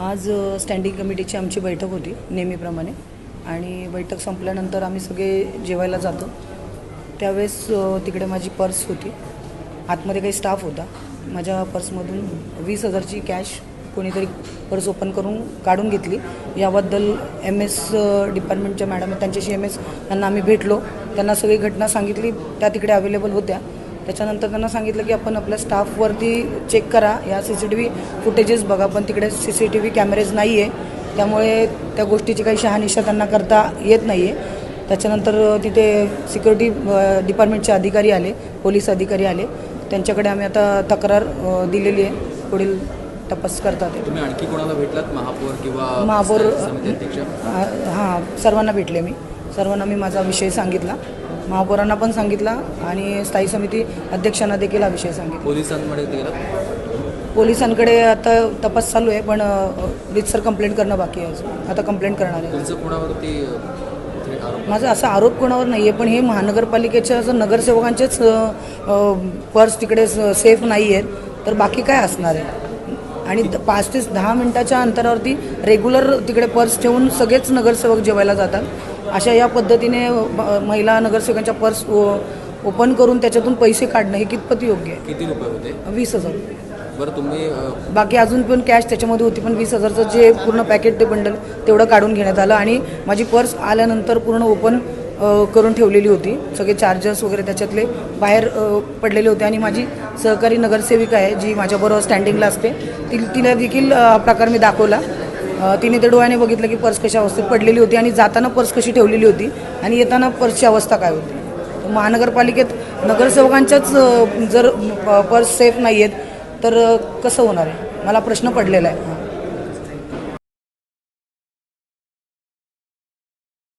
आज स्टँडिंग कमिटीची आमची बैठक होती नेहमीप्रमाणे आणि बैठक संपल्यानंतर आम्ही सगळे जेवायला जातो त्यावेळेस तिकडे माझी पर्स होती. आतमध्ये काही स्टाफ होता. माझ्या पर्समधून 20,000ची कॅश कोणीतरी पर्स ओपन करून काढून घेतली. याबद्दल MS डिपार्टमेंटच्या मॅडम त्यांच्याशी यांना आम्ही भेटलो. त्यांना सगळी घटना सांगितली. त्या तिकडे अवेलेबल होत्या. त्याच्यानंतर त्यांना सांगितलं की आपण आपल्या स्टाफवरती चेक करा, या CCTV फुटेजेस बघा, पण तिकडे CCTV कॅमेरेज नाही आहे, त्यामुळे त्या गोष्टीची काही शहानिशा त्यांना करता येत नाही आहे. त्याच्यानंतर तिथे सिक्युरिटी डिपार्टमेंटचे अधिकारी आले, पोलीस अधिकारी आले. त्यांच्याकडे आम्ही आता तक्रार दिलेली आहे. पुढील तपास करतात. तुम्ही आणखी कोणाला भेटलात, महापौर किंवा महापौर? समिती अध्यक्ष? हां, सर्वांना भेटले. सर्वांना मी माझा विषय सांगितला. महापौरांना पण सांगितला आणि स्थायी समिती अध्यक्षांना देखील हा विषय सांगितला. पोलिसांकडे गेला? पोलिसांकडे आता तपास चालू आहे, पण रितसर कंप्लेंट करणं बाकी आहे अजून. आता कंप्लेंट करणार आहे. तुमचं कोणावरती माझा असा आरोप कोणावर नाही आहे, पण हे महानगरपालिकेच्या जर नगरसेवकांचेच पर्स तिकडे सेफ नाही आहेत, तर बाकी काय असणार आहे? आणि 5 ते 10 मिनिटाच्या अंतरावरती रेग्युलर तिकडे पर्स ठेवून सगळेच नगरसेवक जेवायला जातात. अशा या पद्धतीने महिला नगरसेवकांच्या पर्स ओपन करून त्याच्यातून पैसे काढणं हे कितपत योग्य आहे? किती रुपये होते? 20,000 रुपये. बरं, तुम्ही बाकी अजून पण कॅश त्याच्यामध्ये होती, पण 20,000चं जे पूर्ण पॅकेट ते बंडल तेवढं काढून घेण्यात आलं आणि माझी पर्स आल्यानंतर पूर्ण ओपन करून ठेवलेली होती. सगळे चार्जर्स वगैरे त्याच्यातले बाहेर पडलेले होते आणि माझी सहकारी नगरसेविका आहे जी माझ्याबरोबर स्टँडिंगला असते, तिला देखील प्रकार मी दाखवला. तिने ते डोळ्याने बघितलं की पर्स कशा अवस्थेत पडलेली होती आणि जाताना पर्स कशी ठेवलेली होती आणि येताना पर्सची अवस्था काय होती. महानगरपालिकेत नगरसेवकांच्याच जर पर्स सेफ नाही आहेत तर कसं होणार आहे? मला प्रश्न पडलेला आहे.